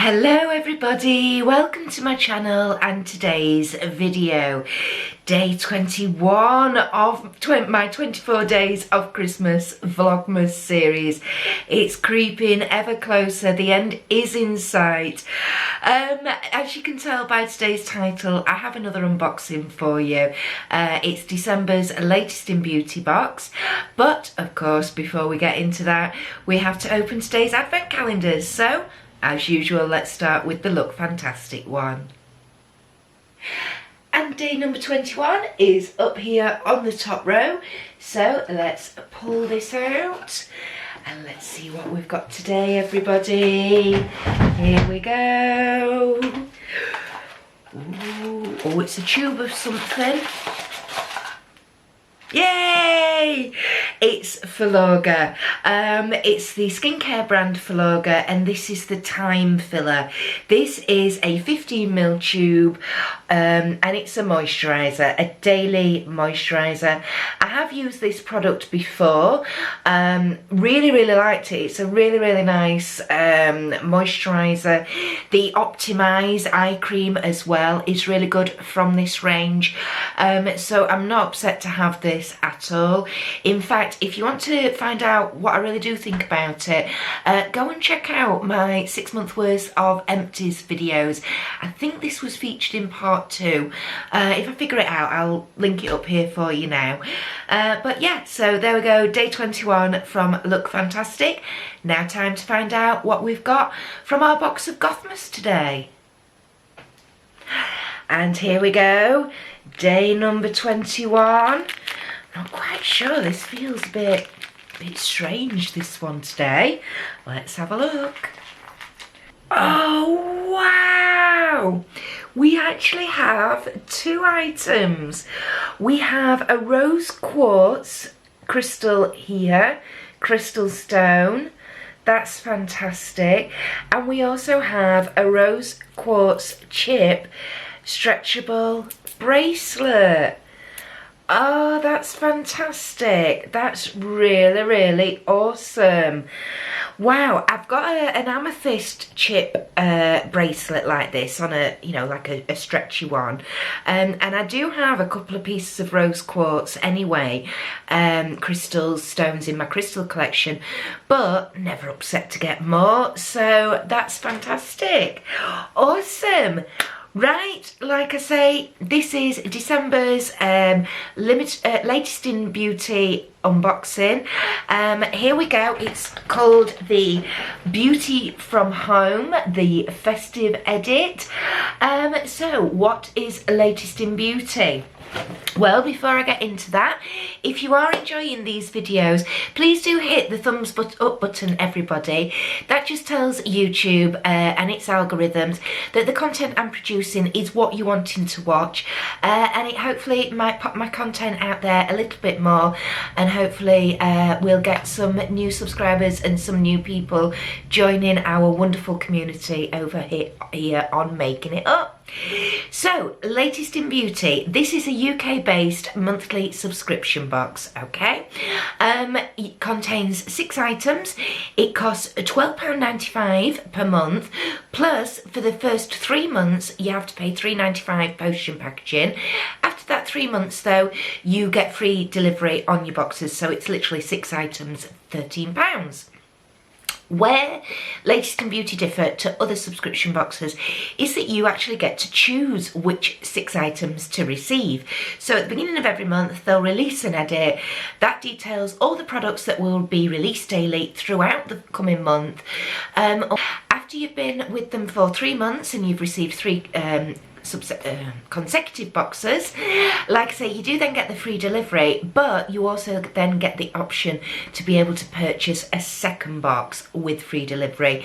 Hello everybody, welcome to my channel and today's video. Day 21 of my 24 days of Christmas Vlogmas series. It's creeping ever closer, the end is in sight. As you can tell by today's title, I have another unboxing for you. It's December's latest in beauty box, but of course before we get into that we have to open today's advent calendars. So as usual, let's start with the Look Fantastic one. And day number 21 is up here on the top row. So let's pull this out and let's see what we've got today, everybody. Here we go. Ooh. Oh, it's a tube of something. Yay! It's Flourish. It's the skincare brand Flourish, and this is the Time Filler. This is a 15ml tube, and it's a moisturiser, a daily moisturiser. I have used this product before. Really liked it. It's a really nice moisturiser. The Optimize eye cream as well is really good from this range. So I'm not upset to have this at all. In fact, if you want to find out what I really do think about it, go and check out my 6-month worth of empties videos. I think this was featured in part 2. If I figure it out, I'll link it up here for you now. But yeah, so there we go, day 21 from Look Fantastic. Now time to find out what we've got from our box of Vlogmas today. And here we go, day number 21. Not quite sure, this feels a bit strange, this one today. Let's have a look. Oh wow! We actually have 2 items. We have a rose quartz crystal here, crystal stone. That's fantastic. And we also have a rose quartz chip stretchable bracelet. Oh, that's fantastic. That's really awesome. Wow, I've got an amethyst chip bracelet like this on a, you know, like a stretchy one. And I do have a couple of pieces of rose quartz anyway, crystal stones in my crystal collection, but never upset to get more. So that's fantastic. Awesome. Right, like I say, this is December's latest in beauty unboxing. Here we go. It's called the Beauty from Home, the festive edit. So what is latest in beauty? Well, before I get into that, if you are enjoying these videos, please do hit the thumbs up button, everybody. That just tells YouTube and its algorithms that the content I'm producing is what you're wanting to watch, and it hopefully might pop my content out there a little bit more, and hopefully we'll get some new subscribers and some new people joining our wonderful community over here on Making It Up. So, latest in beauty, this is a UK-based monthly subscription box, okay? It contains 6 items. It costs £12.95 per month, plus for the first 3 months you have to pay £3.95 postage and packaging. After that 3 months though, you get free delivery on your boxes, so it's literally 6 items, £13. Where latest in beauty differ to other subscription boxes is that you actually get to choose which 6 items to receive. So at the beginning of every month they'll release an edit that details all the products that will be released daily throughout the coming month. After you've been with them for 3 months and you've received 3 consecutive boxes, like I say, you do then get the free delivery, but you also then get the option to be able to purchase a second box with free delivery.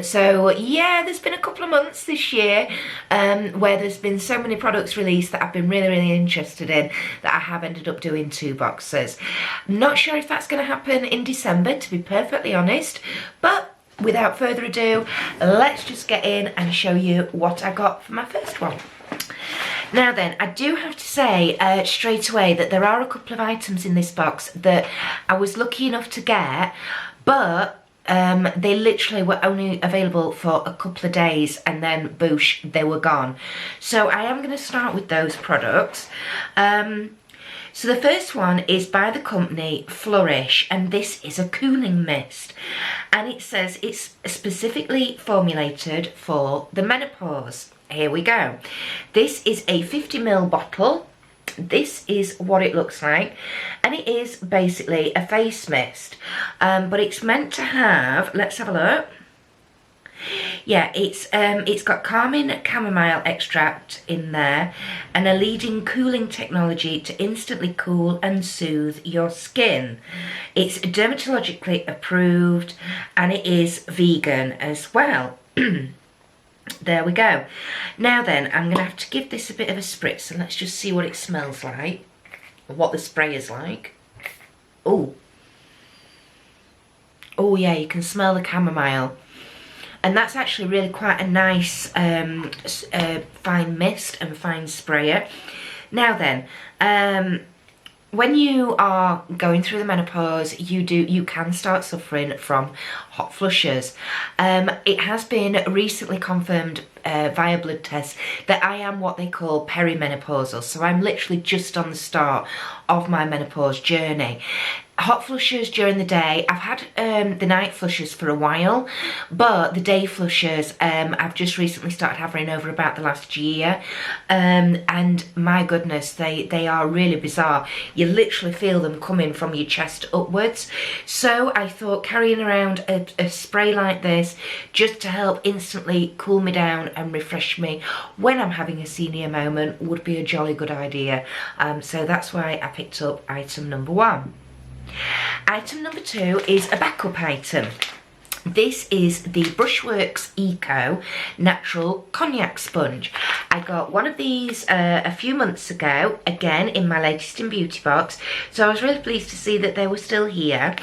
So yeah, there's been a couple of months this year where there's been so many products released that I've been really interested in that I have ended up doing 2 boxes. Not sure if that's going to happen in December, to be perfectly honest, but without further ado, let's just get in and show you what I got for my first one. Now then, I do have to say straight away that there are a couple of items in this box that I was lucky enough to get, but they literally were only available for a couple of days and then boosh, they were gone. So I am going to start with those products. So the first one is by the company Flourish, and this is a cooling mist, and it says it's specifically formulated for the menopause. Here we go. This is a 50ml bottle. This is what it looks like, and it is basically a face mist, but it's meant to have, let's have a look. Yeah, it's got calming chamomile extract in there and a leading cooling technology to instantly cool and soothe your skin. It's dermatologically approved and it is vegan as well. There we go. Now then, I'm going to have to give this a bit of a spritz and let's just see what it smells like, what the spray is like. Oh. Oh yeah, you can smell the chamomile. And that's actually really quite a nice fine mist and fine sprayer. Now then, when you are going through the menopause, you can start suffering from hot flushes. It has been recently confirmed via blood tests that I am what they call perimenopausal. So I'm literally just on the start of my menopause journey. Hot flushes during the day. I've had the night flushes for a while, but the day flushes I've just recently started having over about the last year, and my goodness, they are really bizarre. You literally feel them coming from your chest upwards. So I thought carrying around a spray like this just to help instantly cool me down and refresh me when I'm having a senior moment would be a jolly good idea. So that's why I picked up item number 1. Item number 2 is a backup item. This is the Brushworks Eco Natural Cognac Sponge. I got one of these a few months ago, again in my latest in beauty box, so I was really pleased to see that they were still here.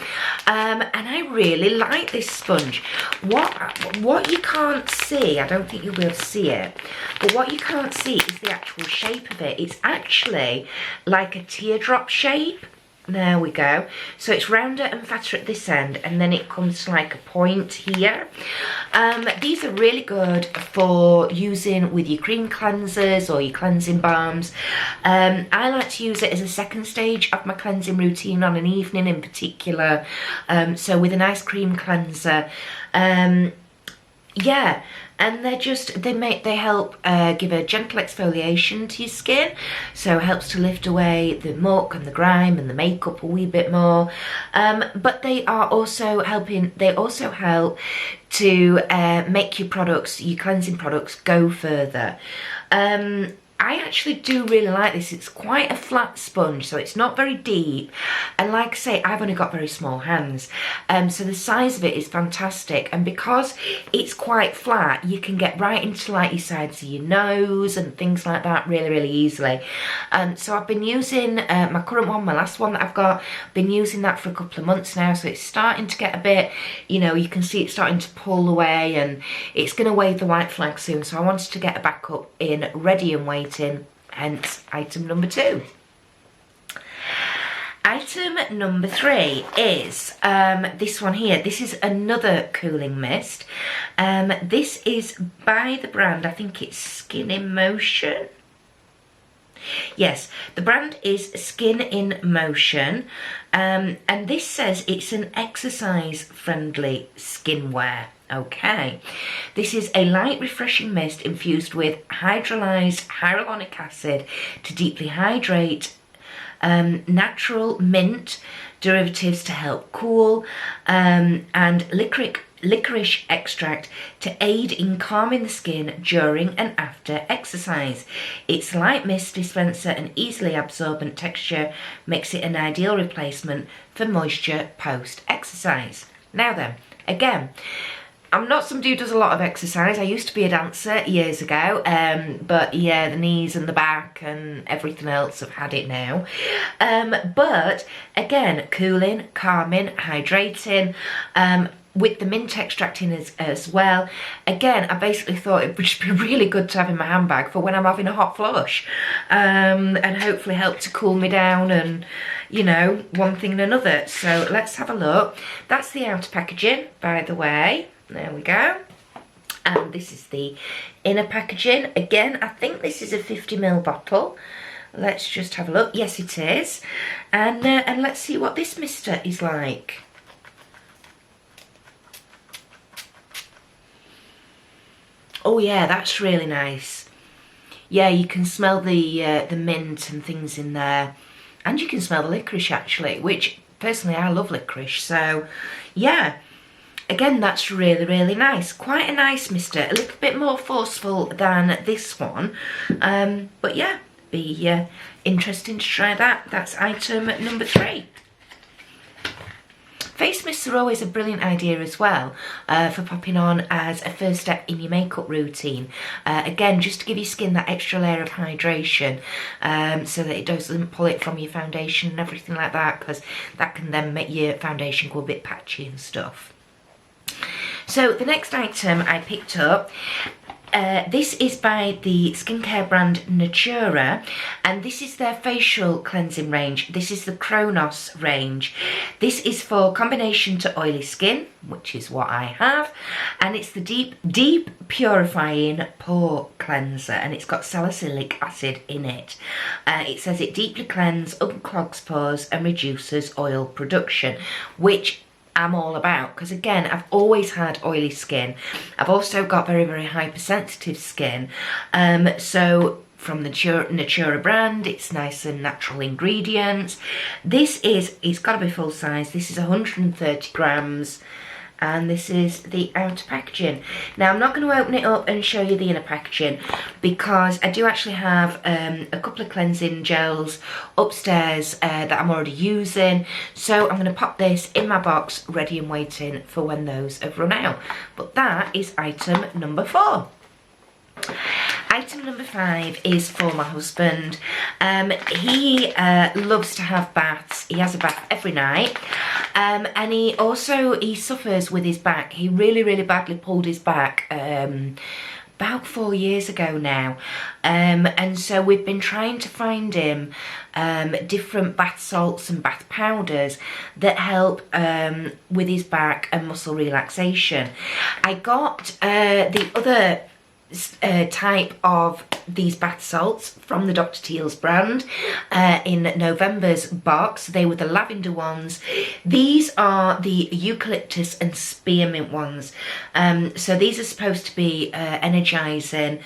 And I really like this sponge. What you can't see, I don't think you'll be able to see it, but what you can't see is the actual shape of it. It's actually like a teardrop shape. There we go. So it's rounder and fatter at this end, and then it comes to like a point here. These are really good for using with your cream cleansers or your cleansing balms. I like to use it as a second stage of my cleansing routine on an evening in particular. So with a nice cream cleanser. Yeah. And they help give a gentle exfoliation to your skin, so it helps to lift away the muck and the grime and the makeup a wee bit more. But they also help to make your cleansing products go further. I actually do really like this. It's quite a flat sponge, so it's not very deep, and like I say, I've only got very small hands, so the size of it is fantastic, and because it's quite flat you can get right into like your sides of your nose and things like that really easily. So I've been using my current one, my last one that I've got, been using that for a couple of months now, so it's starting to get a bit, you know, you can see it starting to pull away and it's going to wave the white flag soon, so I wanted to get a backup in ready and waiting. Hence item number 2. Item number 3 is this one here. This is another cooling mist. This is by the brand, I think it's Skin in Motion. Yes, the brand is Skin in Motion, and this says it's an exercise-friendly skinwear. Okay, this is a light refreshing mist infused with hydrolyzed hyaluronic acid to deeply hydrate, natural mint derivatives to help cool, and licorice extract to aid in calming the skin during and after exercise. Its light mist dispenser and easily absorbent texture makes it an ideal replacement for moisture post-exercise. Now then, again, I'm not somebody who does a lot of exercise. I used to be a dancer years ago, but yeah, the knees and the back and everything else have had it now. But again, cooling, calming, hydrating. with the mint extract in as well. Again, I basically thought it would just be really good to have in my handbag for when I'm having a hot flush, and hopefully help to cool me down and, you know, one thing and another. So let's have a look. That's the outer packaging, by the way. There we go. And this is the inner packaging. Again, I think this is a 50ml bottle. Let's just have a look. Yes, it is. And let's see what this mister is like. Oh yeah, that's really nice. Yeah, you can smell the mint and things in there. And you can smell the licorice actually, which personally I love licorice. So yeah. Again, that's really, really nice. Quite a nice mister. A little bit more forceful than this one. But yeah, be interesting to try that. That's item number 3. Face mists are always a brilliant idea as well for popping on as a first step in your makeup routine. Again, just to give your skin that extra layer of hydration so that it doesn't pull it from your foundation and everything like that, because that can then make your foundation go a bit patchy and stuff. So the next item I picked up, this is by the skincare brand Natura, and this is their facial cleansing range. This is the Kronos range. This is for combination to oily skin, which is what I have, and it's the deep purifying pore cleanser, and it's got salicylic acid in it. It says it deeply cleanses, unclogs pores and reduces oil production, which I'm all about, because again, I've always had oily skin. I've also got very, very hypersensitive skin. So from the Natura brand, it's nice and natural ingredients. This is, it's got to be full size. This is 130 grams. And this is the outer packaging. Now, I'm not going to open it up and show you the inner packaging, because I do actually have a couple of cleansing gels upstairs that I'm already using. So I'm going to pop this in my box, ready and waiting for when those have run out. But that is item number 4. Item number 5 is for my husband. He loves to have baths. He has a bath every night. And he suffers with his back. He really, really badly pulled his back about 4 years ago now. And so we've been trying to find him different bath salts and bath powders that help with his back and muscle relaxation. I got the other type of these bath salts from the Dr. Teal's brand in November's box. They were the lavender ones. These are the eucalyptus and spearmint ones. So these are supposed to be energizing,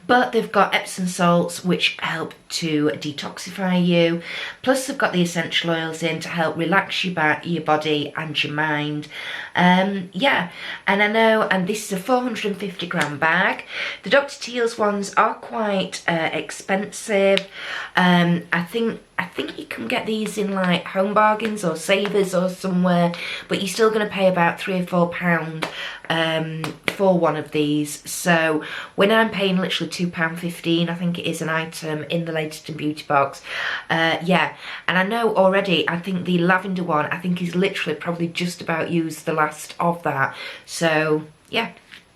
but they've got Epsom salts which help to detoxify you. Plus they've got the essential oils in to help relax your body and your mind. Yeah, and I know, and this is a 450 gram bag. The Dr. Teal's ones are quite expensive. I think you can get these in like Home Bargains or Savers or somewhere, but you're still going to pay about £3 or £4 for one of these. So when I'm paying literally £2.15, I think it is an item in the Latest in Beauty box. Yeah, and I know already, I think the lavender one, I think is literally probably just about used the last of that. So yeah,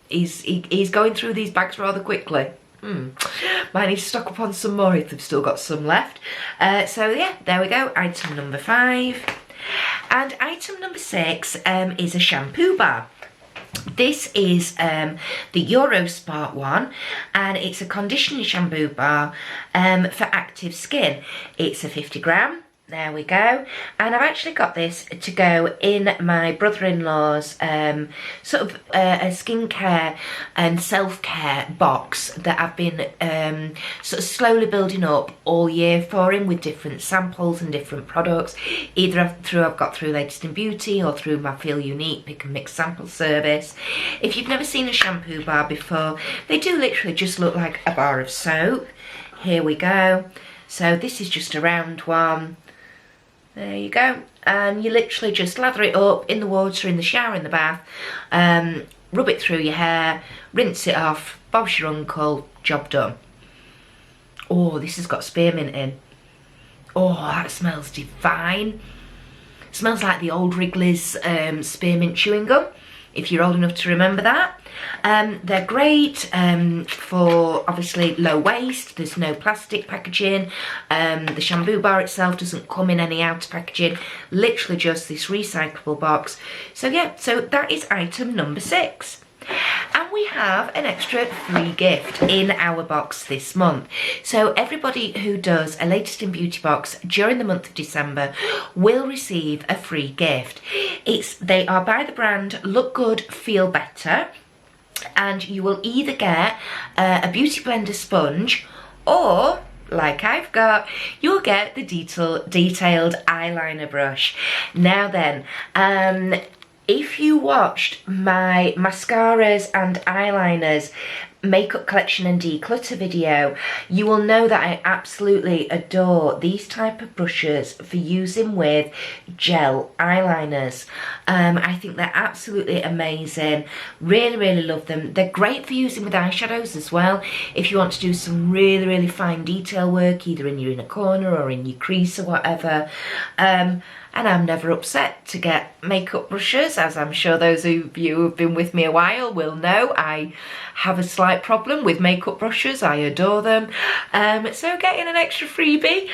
he's going through these bags rather quickly. Might need to stock up on some more if they've still got some left. So yeah, there we go, item number 5. And item number 6 is a shampoo bar. This is the Eurosport one, and it's a conditioning shampoo bar for active skin. It's a 50 gram. There we go. And I've actually got this to go in my brother-in-law's sort of a skincare and self-care box that I've been sort of slowly building up all year for him with different samples and different products. Either I've got through Latest in Beauty or through my Feel Unique pick and mix sample service. If you've never seen a shampoo bar before, they do literally just look like a bar of soap. Here we go. So this is just a round one. There you go, and you literally just lather it up in the water, in the shower, in the bath, rub it through your hair, rinse it off, Bob's your uncle, job done. Oh, this has got spearmint in. Oh, that smells divine. It smells like the old Wrigley's spearmint chewing gum. if you're old enough to remember that. They're great for obviously low waste. There's no plastic packaging. The shampoo bar itself doesn't come in any outer packaging, literally just this recyclable box. So yeah, so that is item number 6. And we have an extra free gift in our box this month. So everybody who does a Latest in Beauty box during the month of December will receive a free gift. They are by the brand Look Good, Feel Better. And you will either get a Beauty Blender sponge, or, like I've got, you'll get the detailed eyeliner brush. Now then, if you watched my mascaras and eyeliners makeup collection and declutter video, you will know that I absolutely adore these type of brushes for using with gel eyeliners. I think they're absolutely amazing. Really love them. They're great for using with eyeshadows as well, if you want to do some really fine detail work, either in your inner corner or in your crease or whatever. And I'm never upset to get makeup brushes, as I'm sure those of you who've been with me a while will know. I have a slight problem with makeup brushes. I adore them. So getting an extra freebie,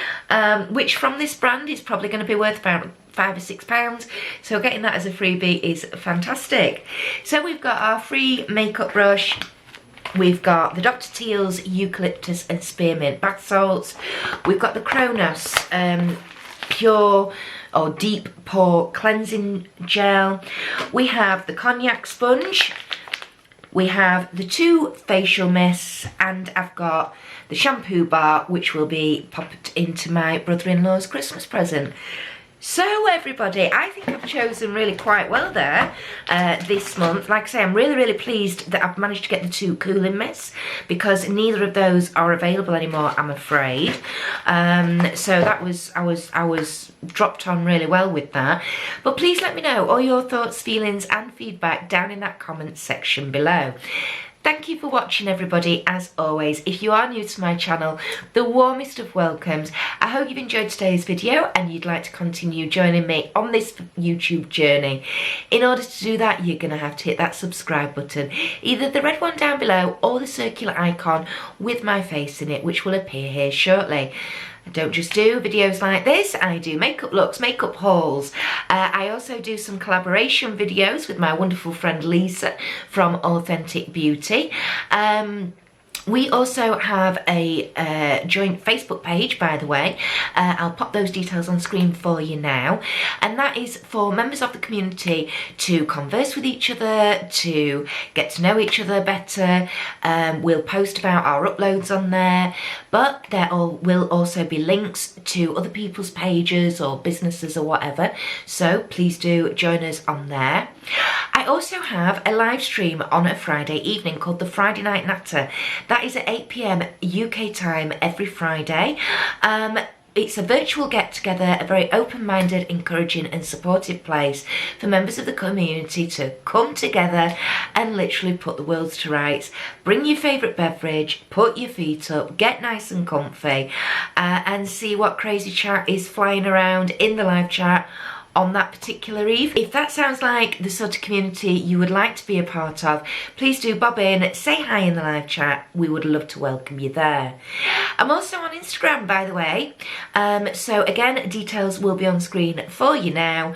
which from this brand is probably going to be worth about £5 or £6. So getting that as a freebie is fantastic. So we've got our free makeup brush. We've got the Dr. Teal's Eucalyptus and Spearmint bath salts. We've got the Kronos Pure or Deep Pore Cleansing Gel. We have the Cognac sponge. We have the 2 facial mists, and I've got the shampoo bar, which will be popped into my brother-in-law's Christmas present. So everybody, I think I've chosen really quite well there this month. Like I say, I'm really pleased that I've managed to get the 2 cooling mists, because neither of those are available anymore, I'm afraid. So that was, I was dropped on really well with that. But please let me know all your thoughts, feelings and feedback down in that comments section below. Thank you for watching, everybody. As always, if you are new to my channel, the warmest of welcomes. I hope you've enjoyed today's video and you'd like to continue joining me on this YouTube journey. In order to do that, you're going to have to hit that subscribe button, either the red one down below or the circular icon with my face in it, which will appear here shortly. I don't just do videos like this, I do makeup looks, makeup hauls. I also do some collaboration videos with my wonderful friend Lisa from Authentic Beauty. We also have a joint Facebook page, by the way. I'll pop those details on screen for you now. And that is for members of the community to converse with each other, to get to know each other better. We'll post about our uploads on there, but there will also be links to other people's pages or businesses or whatever. So please do join us on there. I also have a live stream on a Friday evening called the Friday Night Natter. That is at 8 PM UK time every Friday. It's a virtual get-together, a very open-minded, encouraging and supportive place for members of the community to come together and literally put the world to rights. Bring your favourite beverage, put your feet up, get nice and comfy, and see what crazy chat is flying around in the live chat on that particular eve. If that sounds like the sort of community you would like to be a part of, please do bob in, say hi in the live chat. We would love to welcome you there. I'm also on Instagram, by the way. So again, details will be on screen for you now.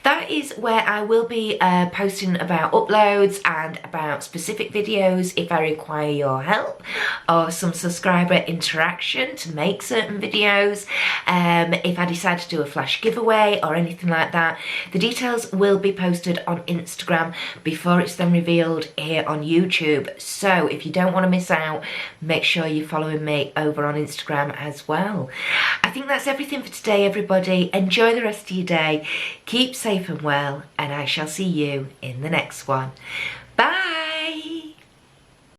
That is where I will be posting about uploads and about specific videos if I require your help or some subscriber interaction to make certain videos. If I decide to do a flash giveaway or anything like that, the details will be posted on Instagram before it's then revealed here on YouTube. So if you don't want to miss out, make sure you're following me over on Instagram as well. I think that's everything for today, everybody. Enjoy the rest of your day, keep safe and well, and I shall see you in the next one. Bye.